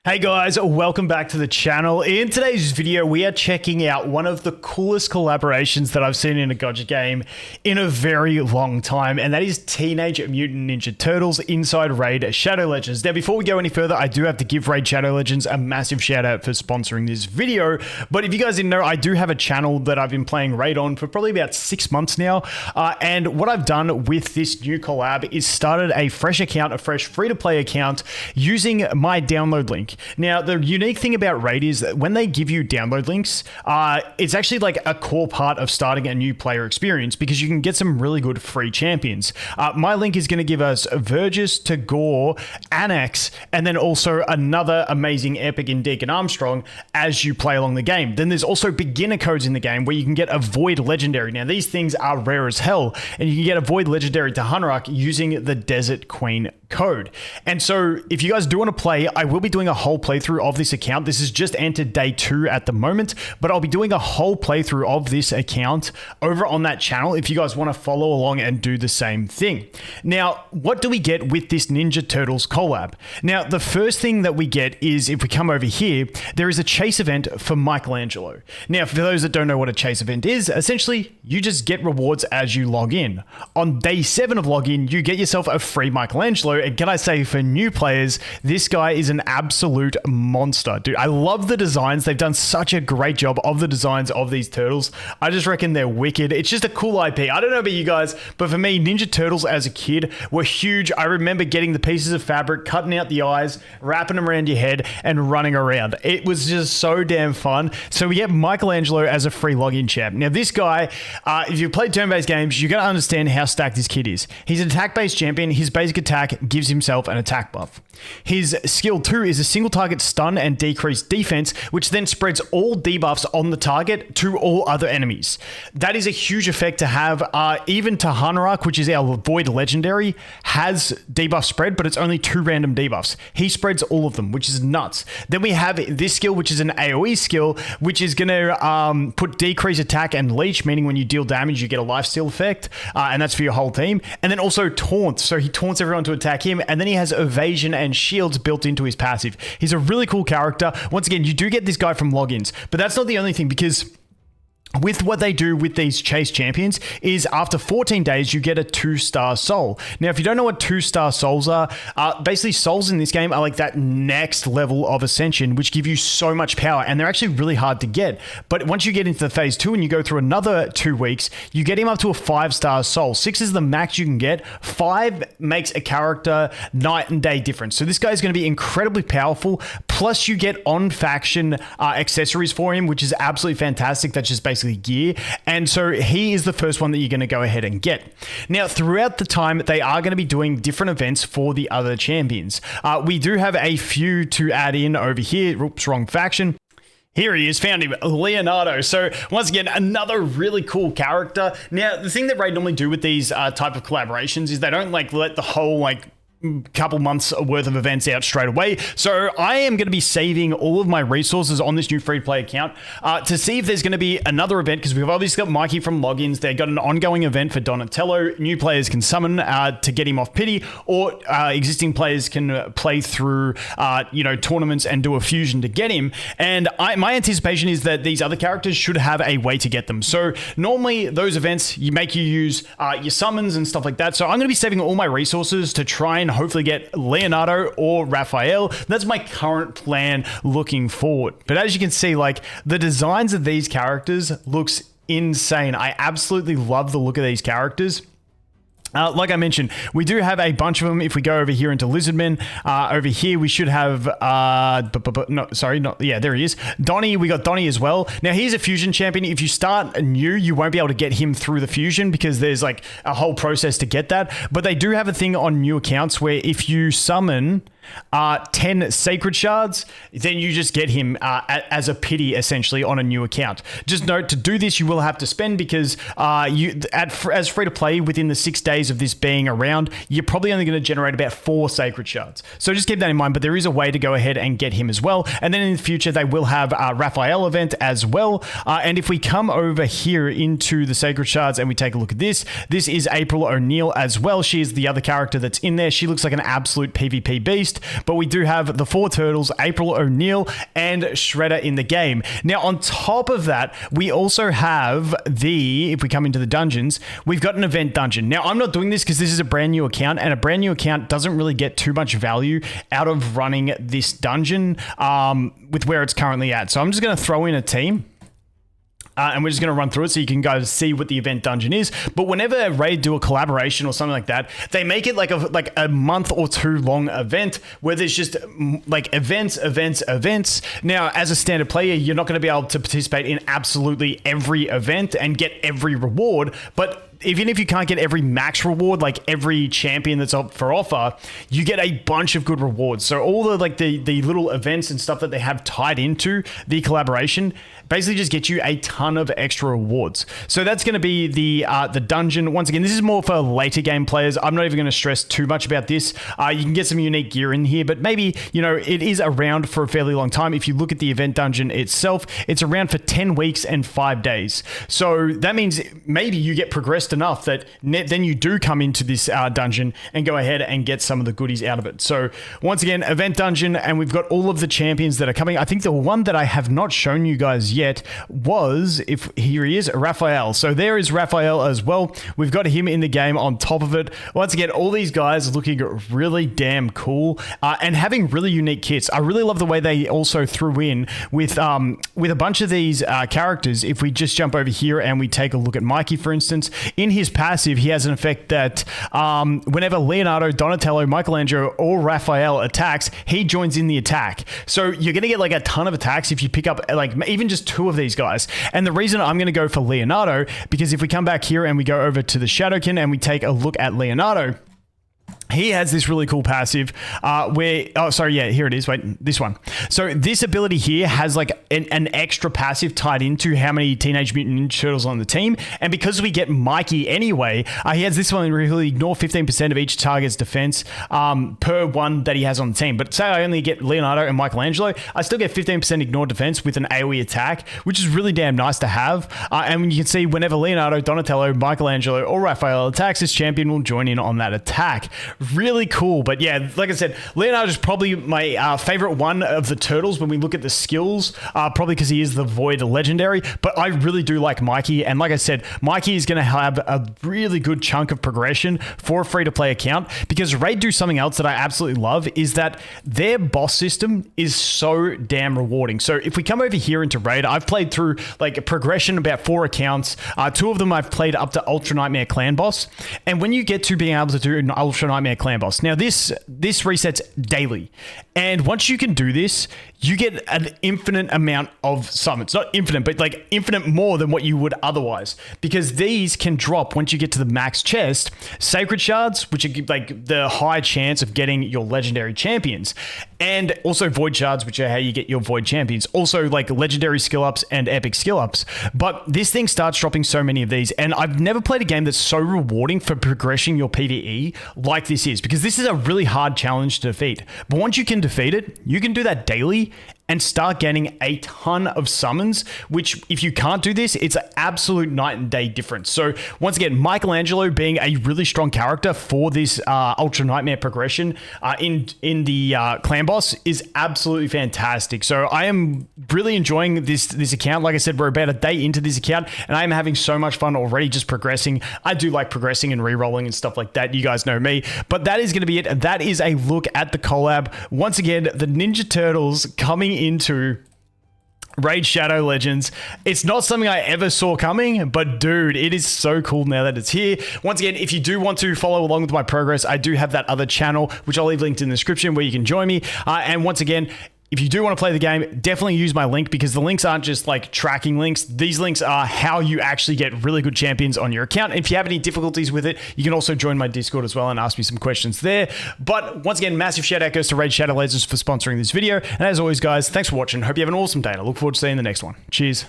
Hey guys, welcome back to the channel. In today's video, we are checking out one of the coolest collaborations that I've seen in a gacha game in a very long time, and that is Teenage Mutant Ninja Turtles inside Raid Shadow Legends. Now, before we go any further, I do have to give Raid Shadow Legends a massive shout out for sponsoring this video, but if you guys didn't know, I do have a channel that I've been playing Raid on for probably about 6 months now, and what I've done with this new collab is started a fresh account, a fresh free-to-play account using my download link. Now, the unique thing about Raid is that when they give you download links, it's actually like a core part of starting a new player experience because you can get some really good free champions. My link is going to give us Vergis, Tagoar, Anax, and then also another amazing epic in Deacon Armstrong as you play along the game. Then there's also beginner codes in the game where you can get a Void Legendary. Now, these things are rare as hell, and you can get a Void Legendary to Anax using the Desert Queen code. And so if you guys do want to play, I will be doing a whole playthrough of this account. This is just entered day 2 at the moment, but I'll be doing a whole playthrough of this account over on that channel if you guys want to follow along and do the same thing. Now, what do we get with this Ninja Turtles collab? Now, the first thing that we get is, if we come over here, there is a chase event for Michelangelo. Now, for those that don't know what a chase event is, essentially you just get rewards as you log in. On day 7 of login, you get yourself a free Michelangelo. And can I say, for new players, this guy is an absolute monster. Dude, I love the designs. They've done such a great job of the designs of these turtles. I just reckon they're wicked. It's just a cool IP. I don't know about you guys, but for me, Ninja Turtles as a kid were huge. I remember getting the pieces of fabric, cutting out the eyes, wrapping them around your head, and running around. It was just so damn fun. So we get Michelangelo as a free login champ. Now, this guy, if you've played turn-based games, you're going to understand how stacked this kid is. He's an attack-based champion. His basic attack gives himself an attack buff. His skill 2 is a single target stun and decreased defense, which then spreads all debuffs on the target to all other enemies. That is a huge effect to have. Even Anax, which is our Void Legendary, has debuff spread, but it's only 2 random debuffs. He spreads all of them, which is nuts. Then we have this skill, which is an AoE skill, which is going to put decrease attack and leech, meaning when you deal damage, you get a lifesteal effect, and that's for your whole team. And then also taunt, so he taunts everyone to attack him, and then he has evasion and shields built into his passive. He's a really cool character. Once again, you do get this guy from logins, but that's not the only thing, because with what they do with these chase champions is after 14 days, you get a 2-star soul. Now, if you don't know what 2-star souls are, basically souls in this game are like that next level of ascension, which give you so much power, and they're actually really hard to get. But once you get into the phase 2 and you go through another 2 weeks, you get him up to a 5-star soul. 6 is the max you can get. 5 makes a character night and day difference. So this guy is going to be incredibly powerful. Plus, you get on-faction accessories for him, which is absolutely fantastic. That's just basically gear, and so he is the first one that you're going to go ahead and get. Now, throughout the time, they are going to be doing different events for the other champions. We do have a few to add in over here. Oops, wrong faction. Here he is, found him, Leonardo. So once again, another really cool character. Now, the thing that Raid normally do with these type of collaborations is they don't like let the whole couple months worth of events out straight away. So I am going to be saving all of my resources on this new free-to-play account to see if there's going to be another event, because we've obviously got Mikey from Logins. They've got an ongoing event for Donatello. New players can summon to get him off pity, or existing players can play through tournaments and do a fusion to get him. And my anticipation is that these other characters should have a way to get them. So normally those events you use your summons and stuff like that. So I'm going to be saving all my resources to try and hopefully get Leonardo or Raphael. That's my current plan looking forward. But as you can see, the designs of these characters looks insane. I absolutely love the look of these characters. Like I mentioned, we do have a bunch of them. If we go over here into Lizardman, over here we should have, there he is. Donnie, we got Donnie as well. Now, he's a fusion champion. If you start new, you won't be able to get him through the fusion because there's a whole process to get that. But they do have a thing on new accounts where if you summon 10 sacred shards, then you just get him as a pity essentially on a new account. Just note, to do this you will have to spend, because as free to play within the 6 days of this being around, you're probably only going to generate about 4 sacred shards. So just keep that in mind, but there is a way to go ahead and get him as well. And then in the future they will have a Raphael event as well. And if we come over here into the sacred shards and we take a look at this is April O'Neil as well. She is the other character that's in there. She looks like an absolute PvP beast. Beast, but we do have the 4 Turtles, April O'Neil, and Shredder in the game. Now, on top of that, we also have if we come into the dungeons, we've got an event dungeon. Now, I'm not doing this because this is a brand new account, and a brand new account doesn't really get too much value out of running this dungeon with where it's currently at. So I'm just going to throw in a team. And we're just going to run through it so you can guys see what the event dungeon is. But whenever Raid do a collaboration or something like that, they make it like a month or 2 long event where there's just like events. Now, as a standard player, you're not going to be able to participate in absolutely every event and get every reward. But even if you can't get every max reward, like every champion that's up for offer, you get a bunch of good rewards. So all the the little events and stuff that they have tied into the collaboration basically just get you a ton of extra rewards. So that's going to be the dungeon. Once again, this is more for later game players. I'm not even going to stress too much about this. You can get some unique gear in here, but maybe, you know, it is around for a fairly long time. If you look at the event dungeon itself, it's around for 10 weeks and 5 days. So that means maybe you get progressed enough that then you do come into this dungeon and go ahead and get some of the goodies out of it. So once again, event dungeon, and we've got all of the champions that are coming. I think the one that I have not shown you guys yet was, here he is, Raphael. So there is Raphael as well. We've got him in the game on top of it. Once again, all these guys looking really damn cool and having really unique kits. I really love the way they also threw in with a bunch of these characters. If we just jump over here and we take a look at Mikey, for instance, in his passive, he has an effect that whenever Leonardo, Donatello, Michelangelo, or Raphael attacks, he joins in the attack. So you're going to get like a ton of attacks if you pick up like even just 2 of these guys. And the reason I'm going to go for Leonardo, because if we come back here and we go over to the Shadowkin and we take a look at Leonardo, he has this really cool passive here it is. Wait, this one. So this ability here has like an extra passive tied into how many Teenage Mutant Ninja Turtles on the team. And because we get Mikey anyway, he has this one where he'll ignore 15% of each target's defense per one that he has on the team. But say I only get Leonardo and Michelangelo, I still get 15% ignored defense with an AoE attack, which is really damn nice to have. And you can see whenever Leonardo, Donatello, Michelangelo, or Raphael attacks, this champion will join in on that attack. Really cool. But yeah, like I said, Leonardo is probably my favorite one of the turtles when we look at the skills, probably because he is the Void legendary, but I really do like Mikey. And like I said, Mikey is going to have a really good chunk of progression for a free-to-play account, because Raid do something else that I absolutely love, is that their boss system is so damn rewarding. So if we come over here into Raid, I've played through like a progression about 4 accounts. 2 of them I've played up to Ultra Nightmare Clan Boss. And when you get to being able to do an Ultra Nightmare Clan Boss, now this resets daily, and once you can do this, you get an infinite amount of summons. Not infinite, but like infinite more than what you would otherwise, because these can drop once you get to the max chest sacred shards, which are like the high chance of getting your legendary champions, and also void shards, which are how you get your void champions, also like legendary skill ups and epic skill ups. But this thing starts dropping so many of these, and I've never played a game that's so rewarding for progressing your PvE like this is, because this is a really hard challenge to defeat. But once you can defeat it, you can do that daily and start getting a ton of summons, which if you can't do this, it's an absolute night and day difference. So once again, Michelangelo being a really strong character for this Ultra Nightmare progression in the clan boss is absolutely fantastic. So I am really enjoying this account. Like I said, we're about a day into this account, and I am having so much fun already just progressing. I do like progressing and re-rolling and stuff like that. You guys know me. But that is going to be it. That is a look at the collab. Once again, the Ninja Turtles coming into Raid Shadow Legends. It's not something I ever saw coming, but dude, it is so cool now that it's here. Once again, if you do want to follow along with my progress, I do have that other channel, which I'll leave linked in the description, where you can join me. And once again, if you do want to play the game, definitely use my link, because the links aren't just like tracking links. These links are how you actually get really good champions on your account. And if you have any difficulties with it, you can also join my Discord as well and ask me some questions there. But once again, massive shout out goes to Raid Shadow Legends for sponsoring this video. And as always, guys, thanks for watching. Hope you have an awesome day, and I look forward to seeing you in the next one. Cheers.